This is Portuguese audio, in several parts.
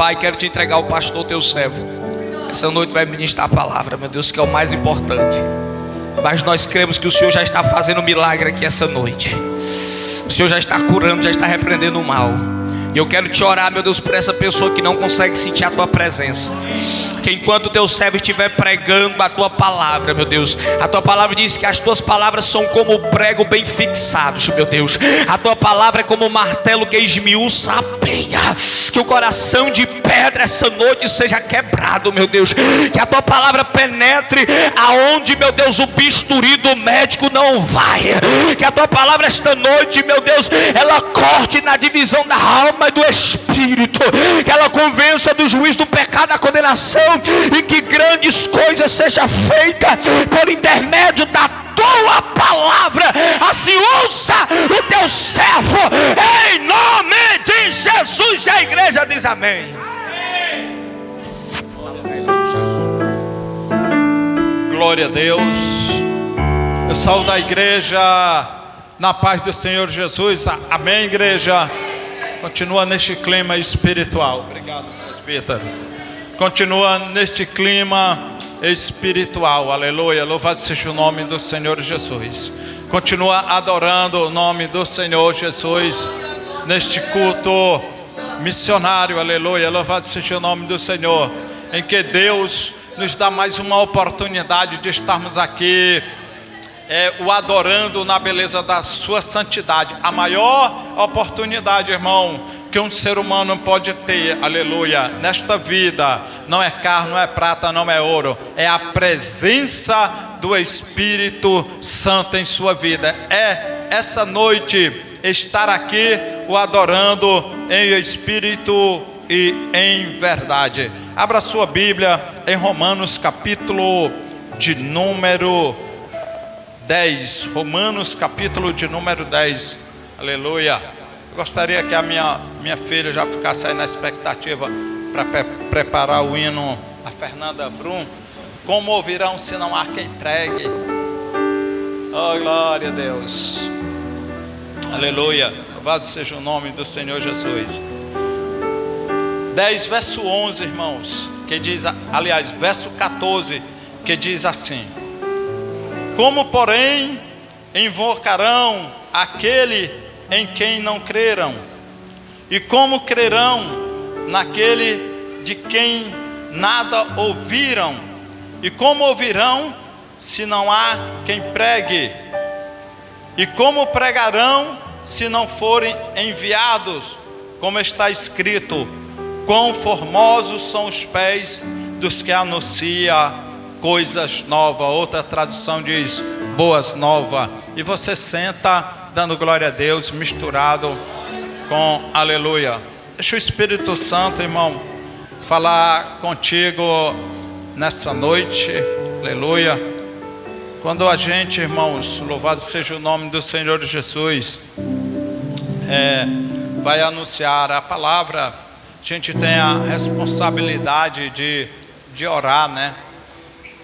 Pai, quero te entregar o pastor, teu servo. Essa noite vai ministrar a palavra, meu Deus, que é o mais importante. Mas nós cremos que o Senhor já está fazendo um milagre aqui essa noite. O Senhor já está curando, já está repreendendo o mal. E eu quero te orar, meu Deus, por essa pessoa que não consegue sentir a tua presença. Que enquanto o teu servo estiver pregando a tua palavra, meu Deus, a tua palavra diz que as tuas palavras são como prego bem fixados, meu Deus. A tua palavra é como um martelo que esmiuça a penha. Que o coração de pedra essa noite seja quebrado, meu Deus. Que a tua palavra penetre aonde, meu Deus, o bisturi do médico não vai. Que a tua palavra esta noite, meu Deus, ela corte na divisão da alma e do espírito. Que ela convença do juízo do pecado, da condenação, e que grandes coisas sejam feitas por intermédio da tua palavra. Assim usa o teu servo, em nome de Jesus. E a igreja diz amém. Glória a Deus. Eu saúdo a igreja na paz do Senhor Jesus. Amém, igreja. Continua neste clima espiritual. Obrigado, presbítero. Continua neste clima espiritual. Aleluia. Louvado seja o nome do Senhor Jesus. Continua adorando o nome do Senhor Jesus neste culto missionário. Aleluia. Louvado seja o nome do Senhor, em que Deus nos dá mais uma oportunidade de estarmos aqui, o adorando na beleza da sua santidade. A maior oportunidade, irmão, que um ser humano pode ter, aleluia, nesta vida, não é carne, não é prata, não é ouro, é a presença do Espírito Santo em sua vida. É essa noite estar aqui o adorando em espírito e em verdade. Abra sua Bíblia em Romanos capítulo de número 10. Romanos capítulo de número 10. Aleluia. Eu gostaria que a minha filha já ficasse aí na expectativa para preparar o hino da Fernanda Brum. Como ouvirão se não há quem pregue? Oh, glória a Deus. Aleluia. Louvado seja o nome do Senhor Jesus. 10, verso 11, irmãos, que diz, aliás, verso 14, que diz assim: como, porém, invocarão aquele em quem não creram? E como crerão naquele de quem nada ouviram? E como ouvirão se não há quem pregue? E como pregarão se não forem enviados? Como está escrito: quão formosos são os pés dos que anunciam coisas novas. Outra tradução diz boas novas. E você senta dando glória a Deus, misturado com aleluia. Deixa o Espírito Santo, irmão, falar contigo nessa noite. Aleluia. Quando a gente, irmãos, louvado seja o nome do Senhor Jesus, vai anunciar a palavra, a gente tem a responsabilidade de orar, né?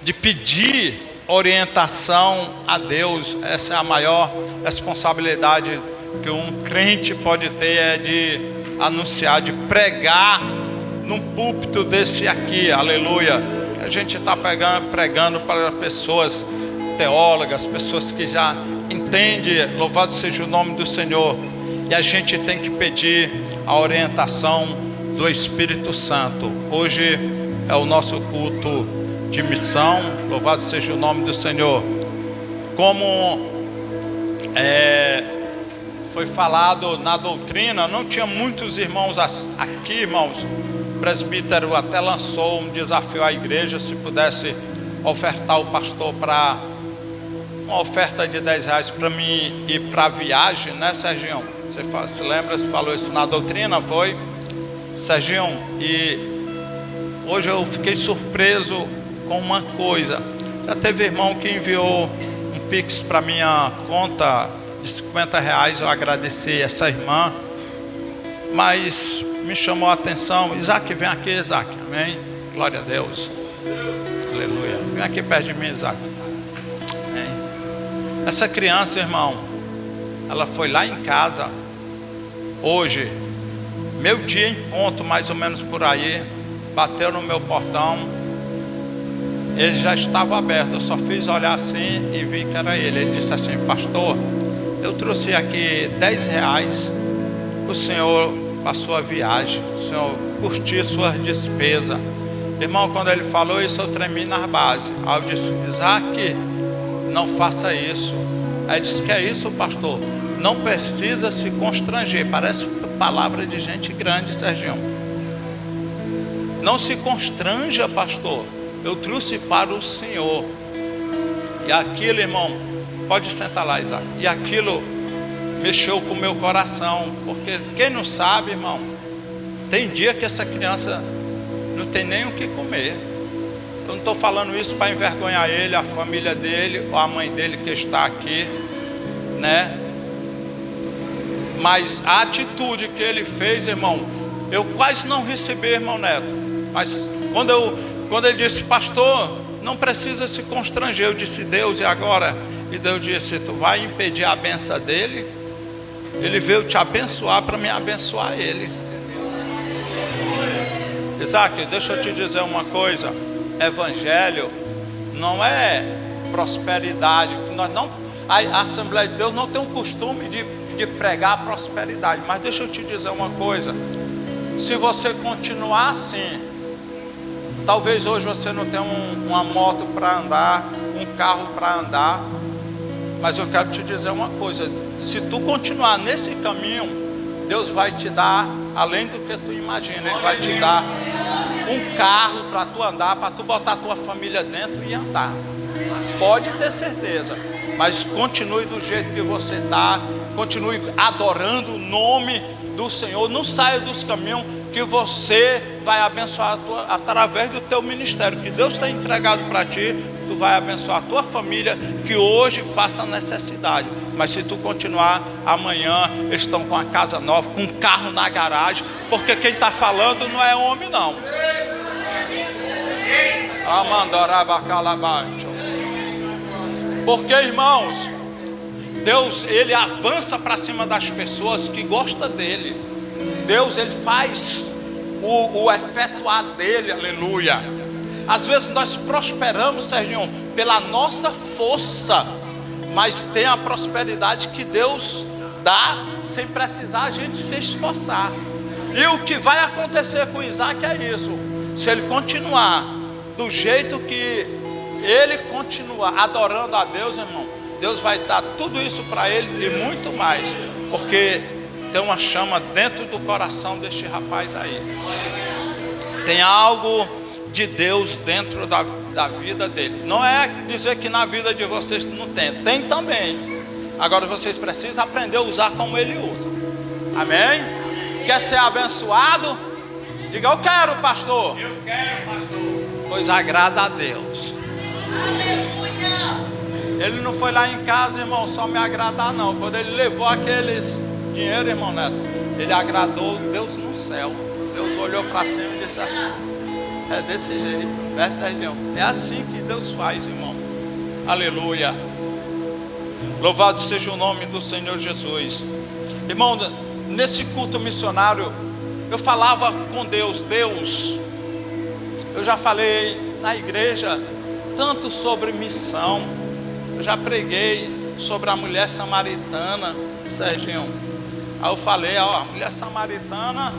De pedir orientação a Deus. Essa é a maior responsabilidade que um crente pode ter, é de anunciar, de pregar num púlpito desse aqui, aleluia. A gente está pregando para pessoas teólogas, pessoas que já entendem, louvado seja o nome do Senhor, e a gente tem que pedir a orientação do Espírito Santo. Hoje é o nosso culto de missão, louvado seja o nome do Senhor. Como foi falado na doutrina, não tinha muitos irmãos aqui, irmãos. O presbítero até lançou um desafio à igreja, se pudesse ofertar o pastor para uma oferta de R$10 para mim ir para a viagem, né, Serginho? Você se lembra, você falou isso na doutrina, foi? Serginho, e hoje eu fiquei surpreso com uma coisa. Já teve irmão que enviou um pix para minha conta de R$50, eu agradeci essa irmã, mas me chamou a atenção. Isaac, vem aqui, Isaac, amém? Glória a Deus, aleluia. Vem aqui perto de mim, Isaac. Amém. Essa criança, irmão, ela foi lá em casa hoje Meio dia em ponto, mais ou menos por aí, bateu no meu portão. Ele já estava aberto, eu só fiz olhar assim e vi que era ele. Ele disse assim: pastor, eu trouxe aqui R$10 o senhor para a sua viagem, o senhor curtir suas despesas. Irmão, quando ele falou isso, eu tremi na base. Aí eu disse: Isaac, não faça isso. Aí ele disse: que é isso, pastor? Não precisa se constranger. Parece palavra de gente grande, Serginho. Não se constranja, pastor. Eu trouxe para o senhor. E aquilo, irmão, pode sentar lá, Isaac. E aquilo mexeu com o meu coração. Porque quem não sabe, irmão, tem dia que essa criança não tem nem o que comer. Eu não estou falando isso para envergonhar ele, a família dele, ou a mãe dele que está aqui, né? Mas a atitude que ele fez, irmão, eu quase não recebi, irmão Neto. Mas quando ele disse: pastor, não precisa se constranger, eu disse: Deus, e agora? E Deus disse: tu vai impedir a benção dele? Ele veio te abençoar para me abençoar ele. Isaac, deixa eu te dizer uma coisa. Evangelho não é prosperidade. A Assembleia de Deus não tem o costume de pregar prosperidade. Mas deixa eu te dizer uma coisa. Se você continuar assim, talvez hoje você não tenha uma moto para andar, um carro para andar, mas eu quero te dizer uma coisa: se tu continuar nesse caminho, Deus vai te dar além do que tu imagina. Ele vai te dar um carro para tu andar, para tu botar a tua família dentro e andar. Pode ter certeza. Mas continue do jeito que você está. Continue adorando o nome do Senhor. Não saia dos caminhos, que você vai abençoar através do teu ministério que Deus tem entregado para ti. Tu vai abençoar a tua família, que hoje passa necessidade. Mas se tu continuar, amanhã eles estão com a casa nova, com um carro na garagem. Porque quem está falando não é homem, não. Porque, irmãos, Deus, Ele avança para cima das pessoas que gostam dEle. Deus, Ele faz o efetuar dEle, aleluia. Às vezes nós prosperamos, Serginho, pela nossa força, mas tem a prosperidade que Deus dá sem precisar a gente se esforçar. E o que vai acontecer com Isaac é isso. Se ele continuar do jeito que ele continua adorando a Deus, irmão, Deus vai dar tudo isso para ele e muito mais. Porque tem uma chama dentro do coração deste rapaz aí. Tem algo de Deus dentro da vida dele. Não é dizer que na vida de vocês não tem. Tem também. Agora vocês precisam aprender a usar como ele usa. Amém? Quer ser abençoado? Diga: eu quero, pastor. Eu quero, pastor. Pois agrada a Deus. Aleluia. Ele não foi lá em casa, irmão, só me agradar, não. Quando ele levou aqueles dinheiro, irmão Neto, ele agradou Deus no céu. Deus olhou para cima e disse assim: é desse jeito, dessa região. É assim que Deus faz, irmão. Aleluia. Louvado seja o nome do Senhor Jesus. Irmão, nesse culto missionário, eu falava com Deus. Deus, eu já falei na igreja tanto sobre missão. Eu já preguei sobre a mulher samaritana, Serginho. Aí eu falei: ó, a mulher samaritana.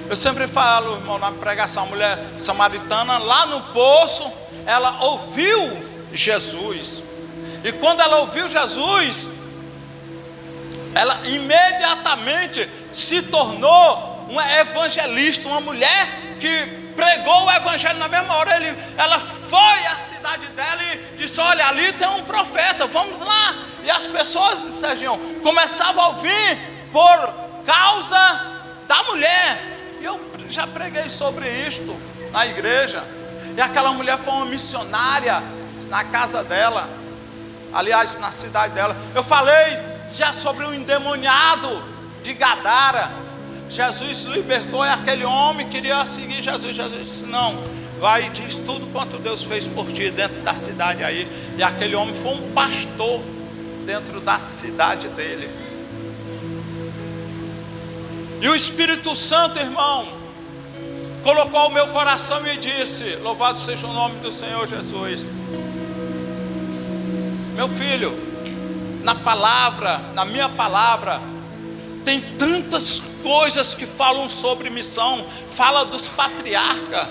Eu sempre falo, irmão, na pregação, a mulher samaritana lá no poço, ela ouviu Jesus. E quando ela ouviu Jesus, ela imediatamente se tornou uma evangelista, uma mulher que pregou o evangelho na mesma hora. Ela foi à cidade dela e disse: olha, ali tem um profeta, vamos lá. E as pessoas, Serginho, começavam a ouvir por causa da mulher. E eu já preguei sobre isto na igreja. E aquela mulher foi uma missionária na casa dela, aliás, na cidade dela. Eu falei já sobre o endemoniado de Gadara. Jesus libertou e aquele homem queria seguir Jesus. Jesus disse: não, vai e diz tudo quanto Deus fez por ti dentro da cidade aí. E aquele homem foi um pastor dentro da cidade dele. E o Espírito Santo, irmão, colocou o meu coração e disse: louvado seja o nome do Senhor Jesus. Meu filho, na palavra, na minha palavra, tem tantas coisas que falam sobre missão. Fala dos patriarcas.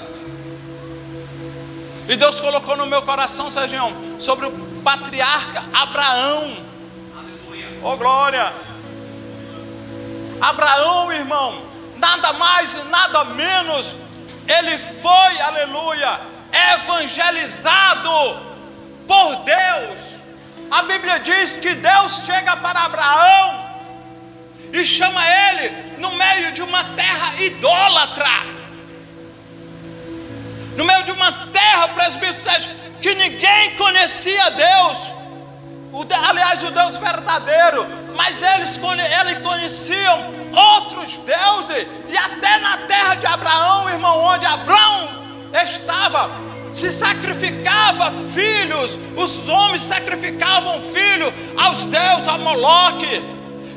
E Deus colocou no meu coração, Sergião, sobre o patriarca Abraão. Aleluia. Oh glória. Abraão, irmão, nada mais e nada menos, ele foi, aleluia, evangelizado por Deus. A Bíblia diz que Deus chega para Abraão e chama ele no meio de uma terra idólatra, no meio de uma terra, presbítero Sérgio, que ninguém conhecia Deus, aliás, o Deus verdadeiro, mas eles conheciam outros deuses. E até na terra de Abraão, irmão, onde Abraão estava, se sacrificava filhos, os homens sacrificavam filhos aos deuses, a Moloque,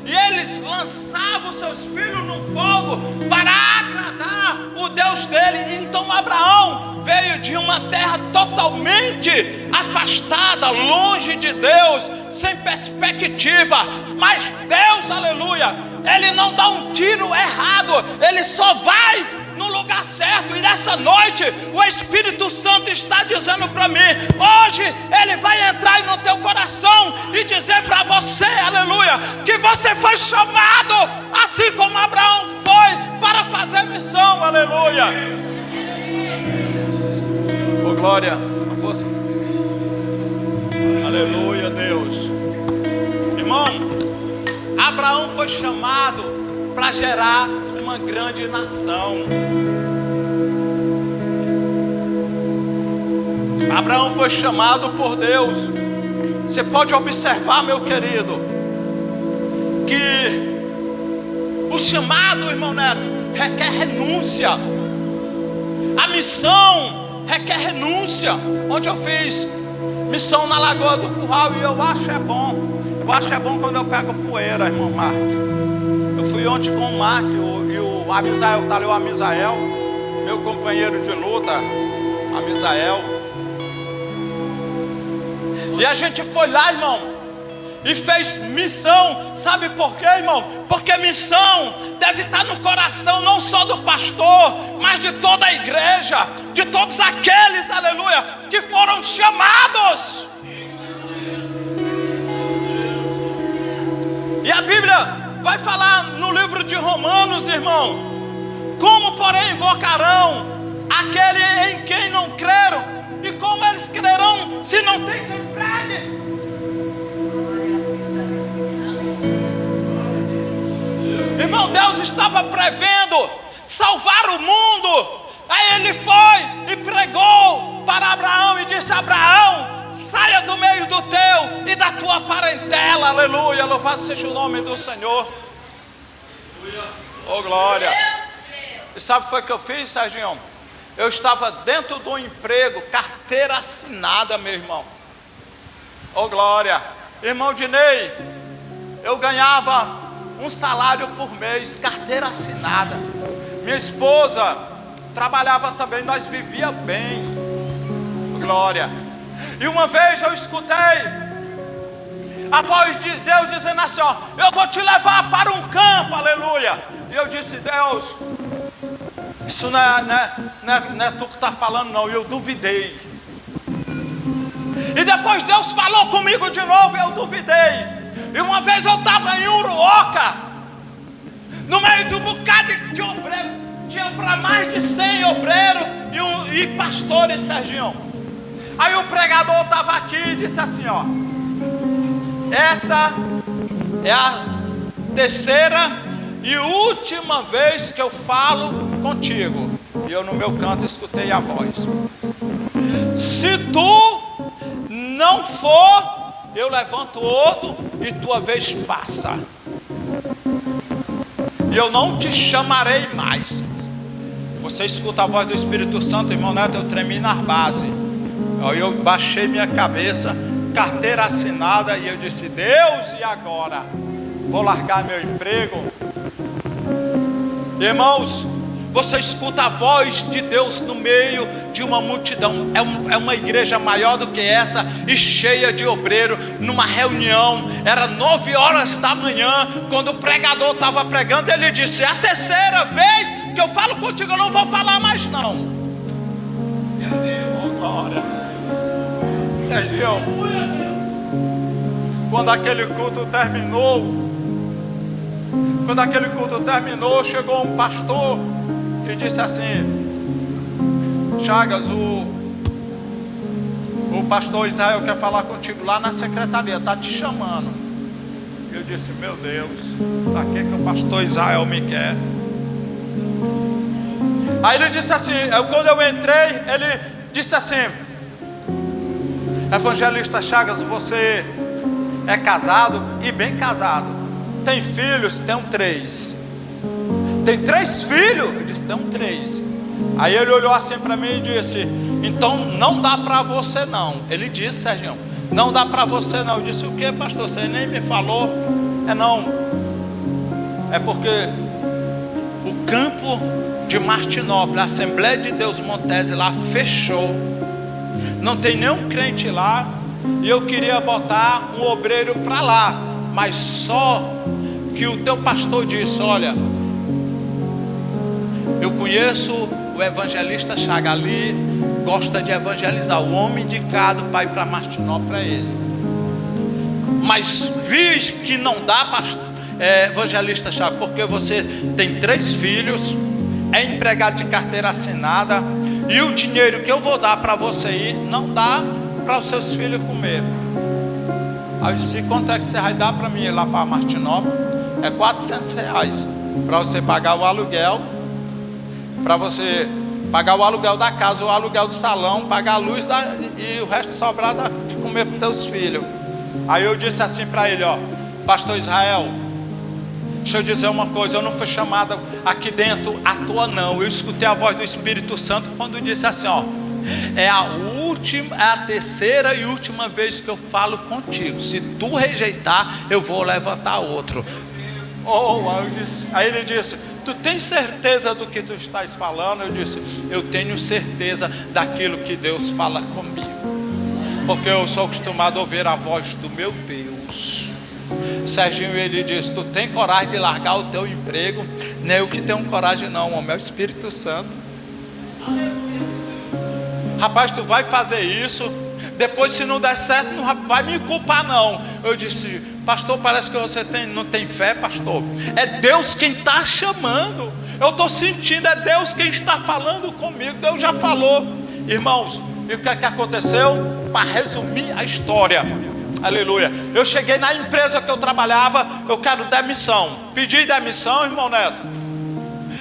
e eles lançavam seus filhos no fogo para agradar o Deus dele. Então Abraão veio de uma terra totalmente afastada, longe de Deus, sem perspectiva. Mas Deus, aleluia, ele não dá um tiro errado, ele só vai no lugar certo. E nessa noite o Espírito Santo está dizendo para mim: hoje ele vai entrar no teu coração e dizer para você, aleluia, que você foi chamado, assim como Abraão foi, para fazer missão, aleluia. Oh glória, aleluia, Deus. Irmão, Abraão foi chamado para gerar uma grande nação. Abraão foi chamado por Deus. Você pode observar, meu querido, que o chamado, irmão Neto, requer renúncia. A missão requer renúncia. Onde eu fiz missão na Lagoa do Curral, e eu acho é bom. Eu acho é bom quando eu pego poeira, irmão Marco. Eu fui ontem com o Marco e o Amisael, está ali o Amisael, meu companheiro de luta, Amisael. E a gente foi lá, irmão, e fez missão. Sabe por quê, irmão? Porque missão deve estar no coração não só do pastor, mas de toda a igreja, de todos aqueles, aleluia, que foram chamados. E a Bíblia vai falar no livro de Romanos, irmão: como porém invocarão aquele em quem não creram? E como eles crerão se não tem quem pregue? Irmão, Deus estava prevendo salvar o mundo. Aí ele foi e pregou para Abraão e disse: Abraão, saia do meio do teu e da tua parentela, aleluia, louvado seja o nome do Senhor. Oh glória. E sabe o que foi que eu fiz, Serginho? Eu estava dentro do emprego, carteira assinada, meu irmão. Oh glória. Irmão Dinei, eu ganhava um salário por mês, carteira assinada. Minha esposa trabalhava também, nós vivíamos bem. Oh glória. E uma vez eu escutei a voz de Deus dizendo assim: ó, eu vou te levar para um campo, aleluia. E eu disse: Deus, isso não é tu que está falando não. E eu duvidei. E depois Deus falou comigo de novo e eu duvidei. E uma vez eu estava em Uruoca, no meio de um bocado de obreiro, tinha para mais de 100 obreiros e pastores, Serginho. Aí o pregador estava aqui e disse assim: ó, essa é a terceira e última vez que eu falo contigo. E eu no meu canto escutei a voz: se tu não for, eu levanto outro e tua vez passa. E eu não te chamarei mais. Você escuta a voz do Espírito Santo, irmão Neto, eu tremi na base. Aí eu baixei minha cabeça, carteira assinada, e eu disse: Deus, e agora? Vou largar meu emprego? Irmãos, você escuta a voz de Deus no meio de uma multidão. É uma igreja maior do que essa e cheia de obreiro. Numa reunião, era 9 horas da manhã, quando o pregador estava pregando, ele disse: é a terceira vez que eu falo contigo, eu não vou falar mais não. Meu Deus, glória. Serginho, quando aquele culto terminou, chegou um pastor e disse assim: Chagas, o pastor Israel quer falar contigo lá na secretaria, está te chamando. Eu disse: meu Deus, para que o pastor Israel me quer? Aí ele disse assim, quando eu entrei, ele disse assim: evangelista Chagas, você é casado e bem casado. Tem filhos? Tenho 3. Tem 3 filhos? Eu disse: tenho 3. Aí ele olhou assim para mim e disse: então não dá para você não. Ele disse: Serginho, não dá para você não. Eu disse: o que, pastor? Você nem me falou. Não. É porque o campo de Martinópolis, a Assembleia de Deus Montese lá fechou. Não tem nenhum crente lá. E eu queria botar um obreiro para lá. Mas só que o teu pastor disse: olha, eu conheço o evangelista Chagas ali, gosta de evangelizar. O homem indicado para ir para Martinópolis é ele. Mas viz que não dá, evangelista Chagas, porque você tem 3 filhos, é empregado de carteira assinada, e o dinheiro que eu vou dar para você ir não dá para os seus filhos comer. Aí eu disse: quanto é que você vai dar para mim ir lá para Martinópolis? É R$400 para você pagar o aluguel, para você pagar o aluguel da casa, o aluguel do salão, pagar a luz e o resto sobrar de comer para os teus filhos. Aí eu disse assim para ele: ó, pastor Israel, deixa eu dizer uma coisa, eu não fui chamado aqui dentro à toa não. Eu escutei a voz do Espírito Santo quando disse assim: ó, é a terceira e última vez que eu falo contigo. Se tu rejeitar, eu vou levantar outro. Aí ele disse: tu tens certeza do que tu estás falando? Eu disse: eu tenho certeza daquilo que Deus fala comigo, porque eu sou acostumado a ouvir a voz do meu Deus. Serginho, ele disse: tu tem coragem de largar o teu emprego? Nem eu que tenho coragem não, homem, é o Espírito Santo. Rapaz, tu vai fazer isso, depois se não der certo, não vai me culpar não. Eu disse: pastor, parece que você não tem fé, pastor. É Deus quem está chamando. Eu estou sentindo, é Deus quem está falando comigo. Deus já falou. Irmãos, e o que é que aconteceu? Para resumir a história, aleluia, eu cheguei na empresa que eu trabalhava, eu quero demissão. Pedi demissão, irmão Neto.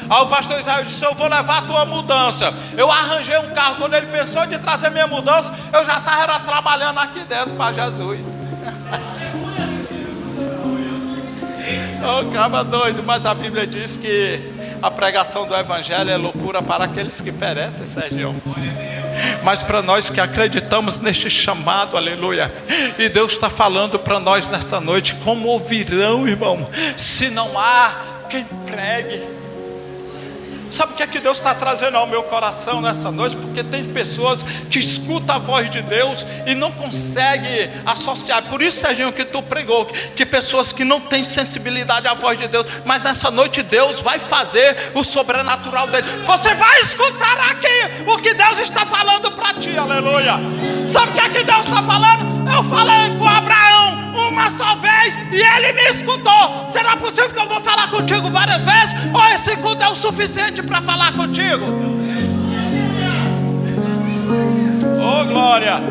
Aí o pastor Israel disse: eu vou levar a tua mudança. Eu arranjei um carro. Quando ele pensou de trazer minha mudança, eu já estava trabalhando aqui dentro para Jesus. Oh, cara doido. Mas a Bíblia diz que a pregação do Evangelho é loucura para aqueles que perecem, Sérgio. Mas para nós que acreditamos neste chamado, aleluia, e Deus está falando para nós nessa noite: como ouvirão, irmão, se não há quem pregue? Sabe o que é que Deus está trazendo ao meu coração nessa noite? Porque tem pessoas que escutam a voz de Deus e não conseguem associar. Por isso, Serginho, que tu pregou, que pessoas que não têm sensibilidade à voz de Deus, mas nessa noite Deus vai fazer o sobrenatural dele. Você vai escutar aqui o que Deus está falando para ti, aleluia. Sabe o que é que Deus está falando? Eu falei com Abraão uma só vez e ele me escutou. Será possível que eu vou falar contigo várias vezes? Ou esse culto é o suficiente para falar contigo? Oh, glória!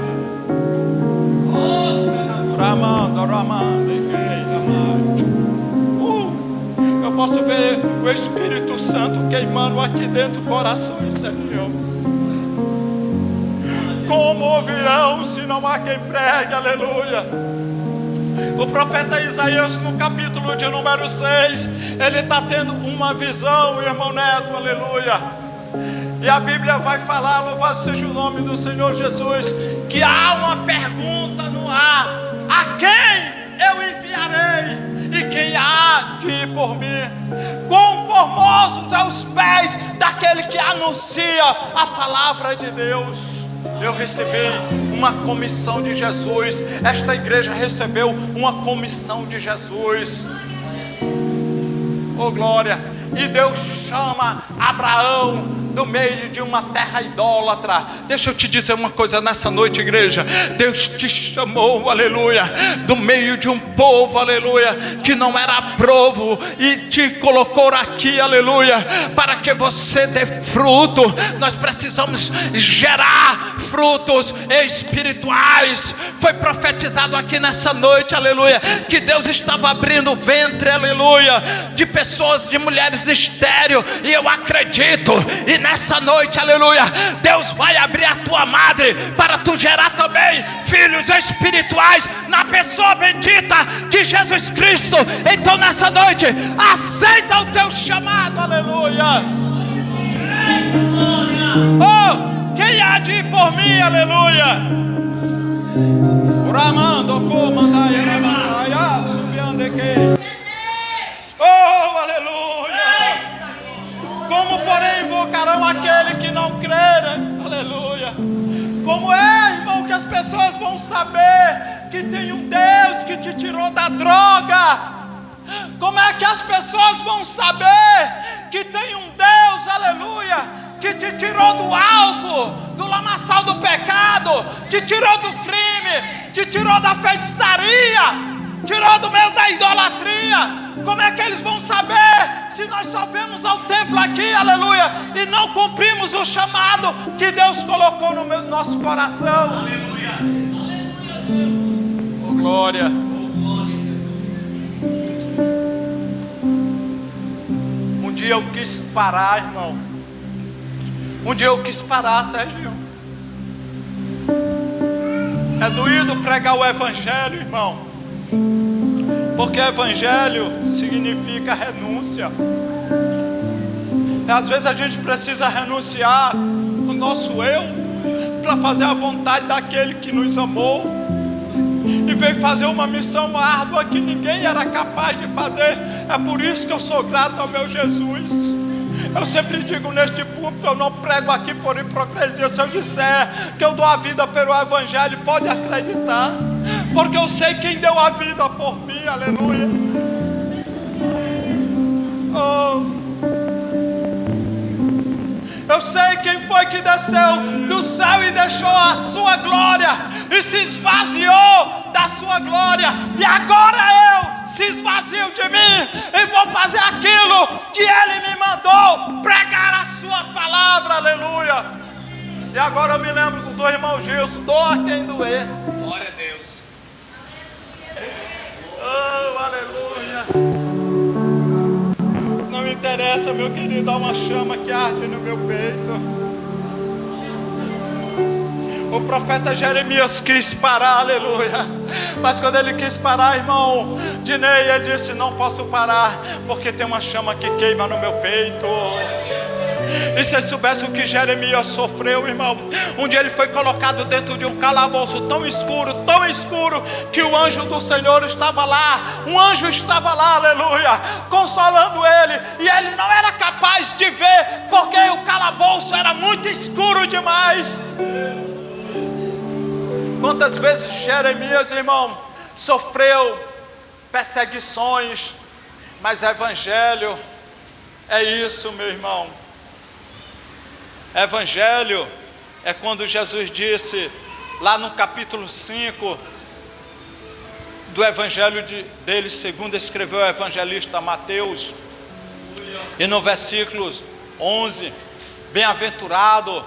Eu posso ver o Espírito Santo queimando aqui dentro do coração, Senhor. Como ouvirão se não há quem pregue, aleluia. O profeta Isaías, no capítulo de número 6, ele está tendo uma visão, irmão Neto, aleluia. E a Bíblia vai falar, louvado seja o nome do Senhor Jesus, que há uma pergunta no ar: a quem eu enviarei? E quem há de ir por mim? Conforme formosos aos pés daquele que anuncia a palavra de Deus. Eu recebi uma comissão de Jesus. Esta igreja recebeu uma comissão de Jesus. Oh glória! E Deus chama Abraão do meio de uma terra idólatra. Deixa eu te dizer uma coisa nessa noite, igreja. Deus te chamou, aleluia, do meio de um povo, aleluia, que não era provo, e te colocou aqui, aleluia, para que você dê fruto. Nós precisamos gerar frutos espirituais. Foi profetizado aqui nessa noite, aleluia, que Deus estava abrindo o ventre, aleluia, de pessoas, de mulheres estéreis, e eu acredito, e nessa noite, aleluia, Deus vai abrir a tua madre para tu gerar também filhos espirituais na pessoa bendita de Jesus Cristo. Então nessa noite, aceita o teu chamado, aleluia. Oh, quem há de ir por mim, aleluia. Oh, aleluia. Como porém invocarão aquele que não crerem? Aleluia. Como é, irmão, que as pessoas vão saber que tem um Deus que te tirou da droga? Como é que as pessoas vão saber que tem um Deus, aleluia, que te tirou do álcool, do lamaçal do pecado, te tirou do crime, te tirou da feitiçaria, tirou do meio da idolatria? Como é que eles vão saber se nós só vemos ao templo aqui, aleluia, e não cumprimos o chamado que Deus colocou no nosso coração? Aleluia. Oh glória. Um dia eu quis parar, irmão. Um dia eu quis parar, Sérgio. É doído pregar o evangelho, irmão, porque evangelho significa renúncia. E às vezes a gente precisa renunciar o nosso eu para fazer a vontade daquele que nos amou e veio fazer uma missão árdua que ninguém era capaz de fazer. É por isso que eu sou grato ao meu Jesus. Eu sempre digo neste púlpito, eu não prego aqui por hipocrisia. Se eu disser que eu dou a vida pelo evangelho, pode acreditar, porque eu sei quem deu a vida por mim, aleluia. Oh, eu sei quem foi que desceu do céu e deixou a sua glória e se esvaziou da sua glória, e agora eu se esvazio de mim e vou fazer aquilo que Ele me mandou, pregar a sua palavra, aleluia. E agora eu me lembro do irmão Gilson, doa quem doer. Glória a Deus. Oh, aleluia. Não me interessa, meu querido, há uma chama que arde no meu peito. O profeta Jeremias quis parar, aleluia, mas quando ele quis parar, irmão Dinei, ele disse: não posso parar, porque tem uma chama que queima no meu peito. E se vocês soubessem o que Jeremias sofreu, irmão, um dia ele foi colocado dentro de um calabouço tão escuro, que o anjo do Senhor estava lá, um anjo estava lá, aleluia, consolando ele, e ele não era capaz de ver, porque o calabouço era muito escuro demais. Quantas vezes Jeremias, irmão, sofreu perseguições, mas evangelho é isso, meu irmão. Evangelho é quando Jesus disse, lá no capítulo 5 do evangelho dele, segundo escreveu o evangelista Mateus, e no versículo 11, bem-aventurado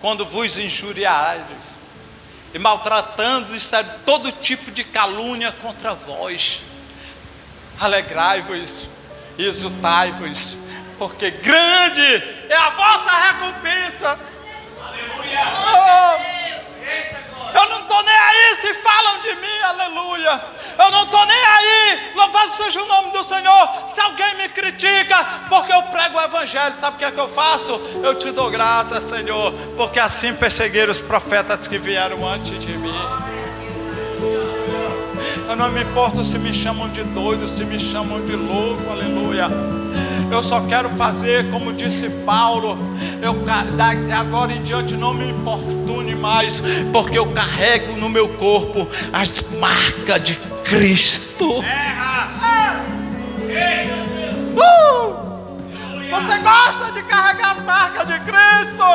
quando vos injuriardes e maltratando, disserem todo tipo de calúnia contra vós, alegrai-vos e exultai-vos, porque grande é a vossa recompensa. Aleluia. Oh, eu não estou nem aí se falam de mim, aleluia. Eu não estou nem aí, louvado seja o nome do Senhor, se alguém me critica, porque eu prego o evangelho. Sabe o que é que eu faço? Eu te dou graça, Senhor, porque assim perseguiram os profetas que vieram antes de mim. Eu não me importo se me chamam de doido, se me chamam de louco, aleluia. Eu só quero fazer como disse Paulo. De agora em diante não me importune mais, porque eu carrego no meu corpo as marcas de Cristo. Você gosta de carregar as marcas de Cristo?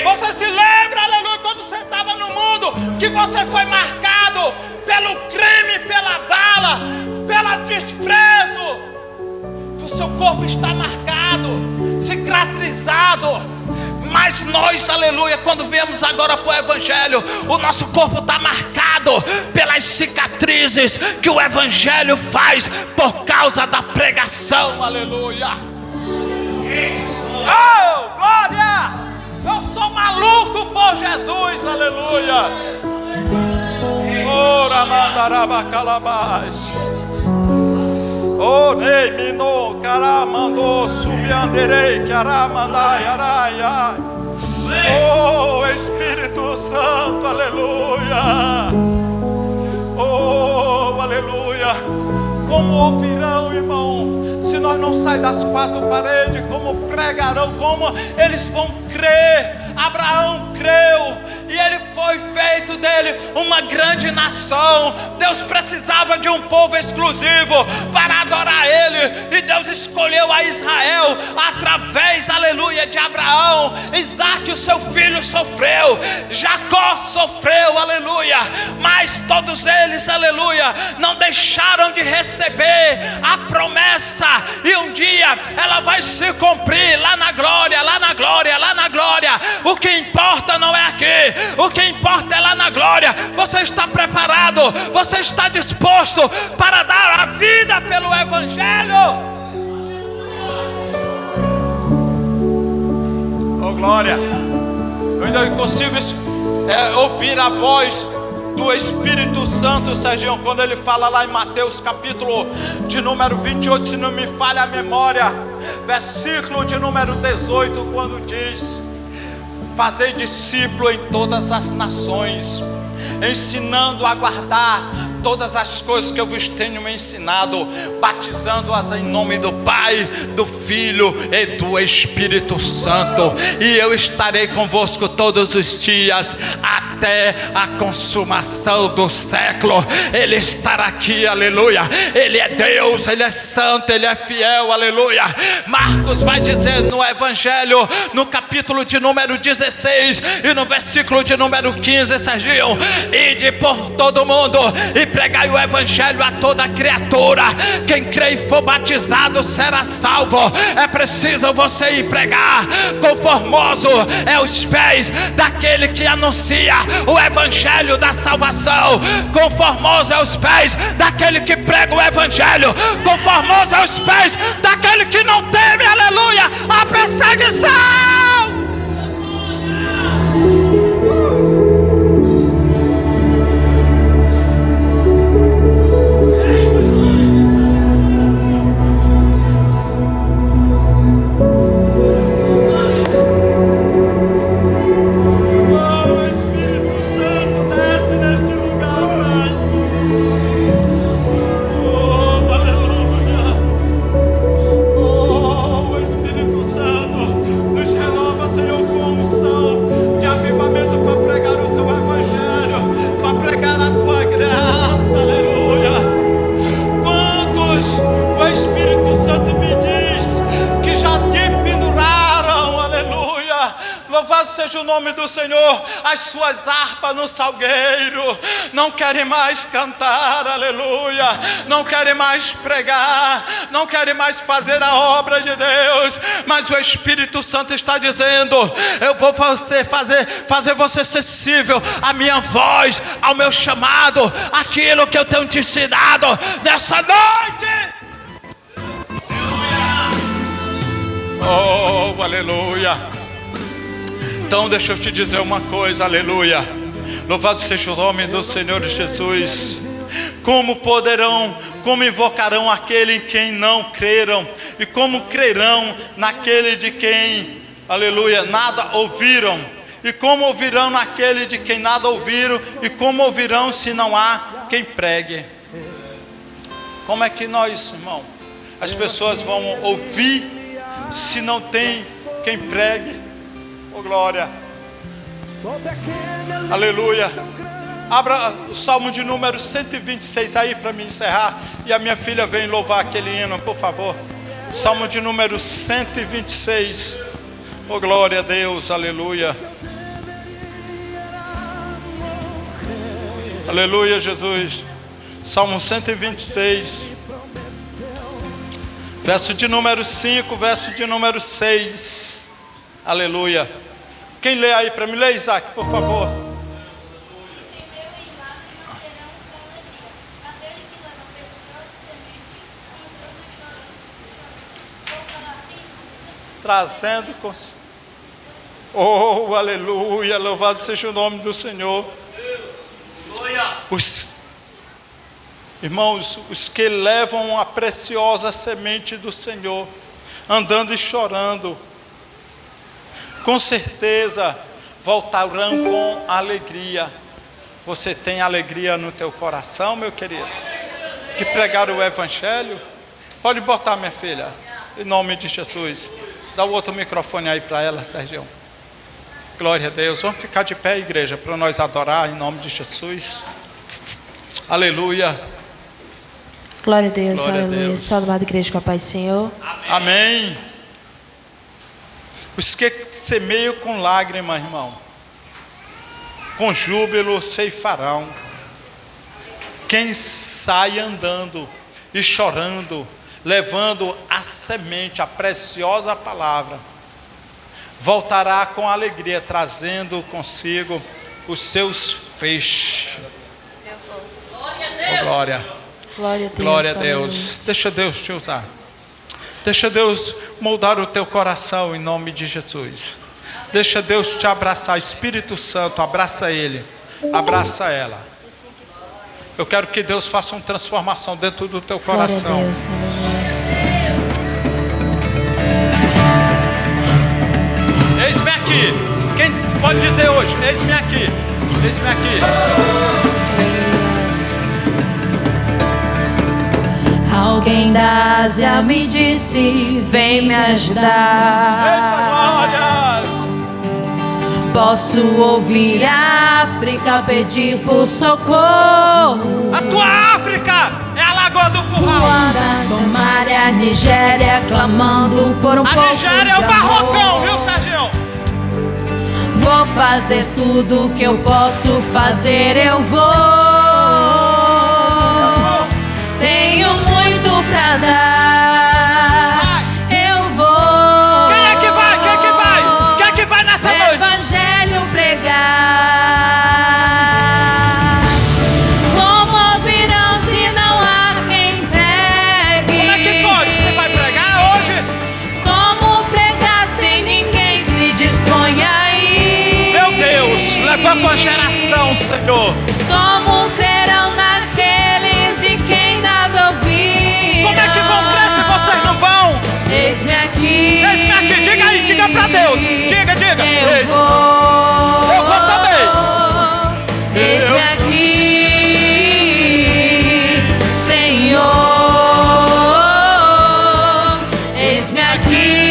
Você se lembra, aleluia, quando você estava no mundo, que você foi marcado pelo crime, pela bala, pelo desprezo. O seu corpo está marcado, cicatrizado. Mas nós, aleluia, quando viemos agora para o Evangelho, o nosso corpo está marcado pelas cicatrizes que o Evangelho faz por causa da pregação, aleluia. Oh, glória! Eu sou maluco por Jesus, aleluia. Ora mandaraba calabás. Oh, nei mino caramando subianderei caramandai araia. Oh, Espírito Santo, aleluia. Oh, aleluia. Como ouvirão, irmão, se nós não sairmos das quatro paredes? Como pregarão? Como eles vão crer? Abraão creu e ele foi feito dele uma grande nação. Deus precisava de um povo exclusivo para adorar ele, e Deus escolheu a Israel através, aleluia, de Abraão. Isaac, o seu filho, sofreu, Jacó sofreu, aleluia, mas todos eles, aleluia, não deixaram de receber a promessa, e um dia ela vai se cumprir lá na glória, lá na glória, lá na glória. O que importa não é aqui, o que importa é lá na glória. Você está preparado? Você está disposto para dar a vida pelo Evangelho? Oh, glória! Eu ainda consigo ouvir a voz do Espírito Santo, Serginho, quando ele fala lá em Mateus capítulo de número 28, se não me falha a memória, versículo de número 18, quando diz: fazei discípulo em todas as nações, ensinando a guardar todas as coisas que eu vos tenho ensinado, batizando-as em nome do Pai, do Filho e do Espírito Santo, e eu estarei convosco todos os dias até a consumação do século. Ele estará aqui, aleluia. Ele é Deus, Ele é santo, Ele é fiel, aleluia. Marcos vai dizer no Evangelho, no capítulo de número 16 e no versículo de número 15, Serginho: ide por todo mundo e pregai o Evangelho a toda criatura. Quem crê e for batizado será salvo. É preciso você ir pregar. Conformoso é os pés daquele que anuncia o Evangelho da salvação. Conformoso é os pés daquele que prega o Evangelho. Conformoso é os pés daquele que não teme, aleluia, a perseguição. Seja o nome do Senhor. As suas harpas no salgueiro não querem mais cantar, aleluia, não querem mais pregar, não querem mais fazer a obra de Deus, mas o Espírito Santo está dizendo: eu vou fazer você sensível à minha voz, ao meu chamado, aquilo que eu tenho te ensinado nessa noite. Oh, aleluia. Então deixa eu te dizer uma coisa, aleluia. Louvado seja o nome do Senhor Jesus. Como invocarão aquele em quem não creram? E como crerão naquele de quem, aleluia, nada ouviram? E como ouvirão naquele de quem nada ouviram? E como ouvirão se não há quem pregue? Como é que nós, irmão, as pessoas vão ouvir se não tem quem pregue? Oh, glória. Aleluia. Abra o Salmo de número 126 aí para me encerrar. E a minha filha vem louvar aquele hino, por favor. Salmo de número 126. Oh, glória a Deus, aleluia. Aleluia, Jesus. Salmo 126, verso de número 5, verso de número 6. Aleluia. Quem lê aí para mim? Lê, Isaac, por favor. Trazendo com... Oh, aleluia, louvado seja o nome do Senhor. Irmãos, os que levam a preciosa semente do Senhor, andando e chorando, com certeza voltarão com alegria. Você tem alegria no teu coração, meu querido, de pregar o Evangelho? Pode botar, minha filha, em nome de Jesus. Dá o outro microfone aí para ela, Sérgio. Glória a Deus. Vamos ficar de pé, igreja, para nós adorar em nome de Jesus. Aleluia. Glória a Deus, Glória aleluia. a Deus. Salve, amada igreja, com a paz do Senhor. Amém. Os que semeiam com lágrima, irmão, com júbilo ceifarão. Quem sai andando e chorando, levando a semente, a preciosa palavra, voltará com alegria, trazendo consigo os seus feixes. Oh, glória. Glória a Deus. Glória a Deus. Aleluia. Deixa Deus te usar. Deixa Deus moldar o teu coração em nome de Jesus. Deixa Deus te abraçar. Espírito Santo, abraça Ele, abraça ela. Eu quero que Deus faça uma transformação dentro do teu coração. Glória a Deus, aleluia. Eis-me aqui. Quem pode dizer hoje? Eis-me aqui. Eis-me aqui. Alguém da Ásia me disse, vem me ajudar. Eita, glórias! Posso ouvir a África pedir por socorro. A tua África é a Lagoa do Curral. Ruanda, Somália, Nigéria, clamando por um pouco A Nigéria é o de barrocão, amor. viu, Sérgio? Vou fazer tudo que eu posso fazer, eu vou. Tenho muito pra dar, eu vou. Quem é que vai? Quem é que vai? Quem é que vai nessa noite? Evangelho pregar. Como ouvirão se não há quem pregue? Como é que pode? Você vai pregar hoje? Como pregar se ninguém se dispõe aí? Meu Deus, levanta uma geração, Senhor. Como crerão naqueles de quem nada ouviram? Como é que vão crer se vocês não vão? Eis-me aqui. Eis-me aqui, diga aí, diga pra Deus. Diga, diga. Eu Eis. vou. Eu vou também. Eis-me Eu- aqui, Senhor. Eis-me aqui.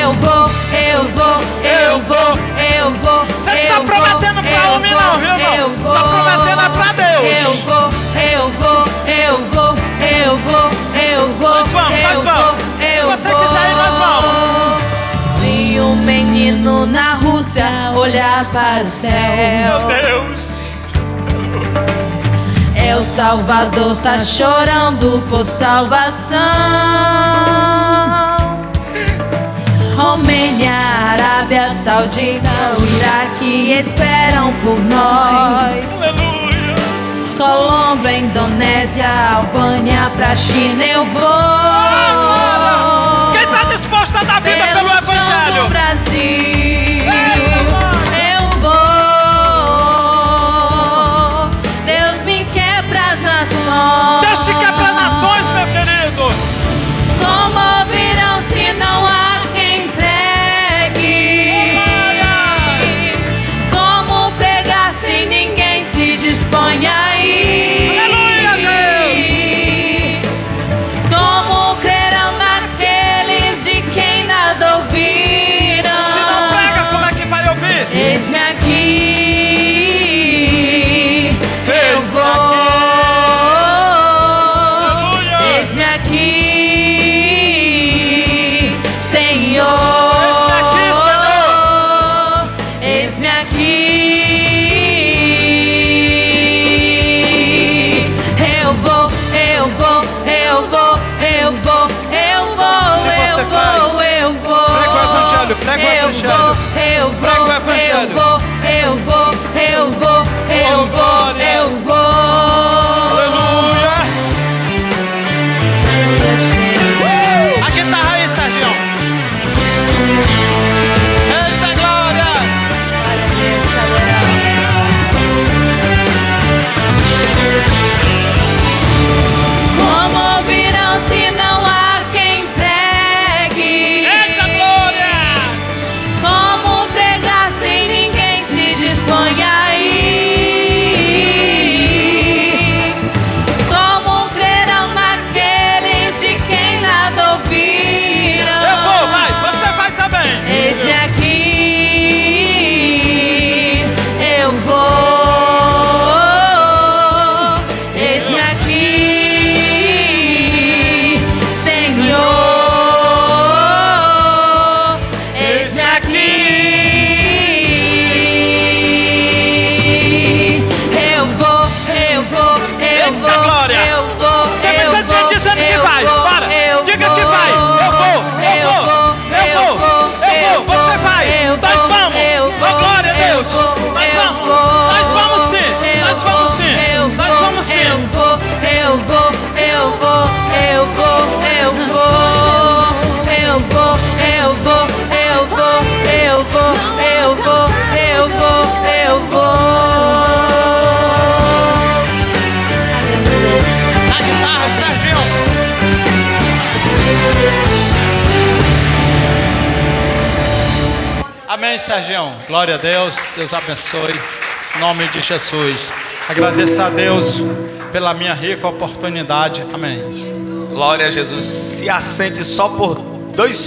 Eu vou, eu vou, eu vou, eu vou. Você não tá prometendo pra homem não, viu, irmão? Eu vou. Tá prometendo é pra Deus. Eu vou, eu vou, eu vou, eu vou, eu vou. Nós vamos, nós vamos. Se você quiser ir, nós vamos. Vi um menino na Rússia olhar para o céu. Meu Deus. El Salvador tá chorando por salvação. Romênia, Arábia Saudita, o Iraque esperam por nós. Aleluia. Colômbia, Indonésia, Albânia, pra China eu vou. Quem está disposto a dar vida pelo Chão do Evangelho? Brasil, Eita, eu vou. Deus me quebra as nações. Deus te quebra nações, meu querido. Como ouvirão se não há quem pregue? Como pregar se ninguém se dispõe eu vou, Prega o evangelho. eu vou, eu vou, eu vou, eu vou. Aleluia. A guitarra aí, Serginho. Eita glória. Glória a Deus, te adoramos. Como ouvirão se não há quem pregue? Eita glória. Como pregar sem ninguém se dispõe a ir? Como crerão naqueles de quem nada ouviram? Eu vou, vai, você vai também. Eis-me aqui, eu vou. Eis-me aqui, Senhor. Eis-me aqui, eu vou, eu vou, eu Eita vou, glória. eu vou, Tem muita gente dizendo que vai. Bora, diga que vai. Eu vou, eu vou, eu vou, eu vou. Você vai. Nós vamos. Oh, glória a Deus. Nós vamos. Nós vamos sim. Nós vamos sim. Nós vamos sim. Eu vou, eu vou, eu vou, eu vou, eu vou, eu vou, eu vou, eu vou, eu vou, eu vou, eu vou, eu vou. Na guitarra, Serginho. Amém, Serginho. Glória a Deus. Deus abençoe. Em nome de Jesus. Agradeço a Deus pela minha rica oportunidade. Amém. Glória a Jesus. Se assente só por 2 segundos.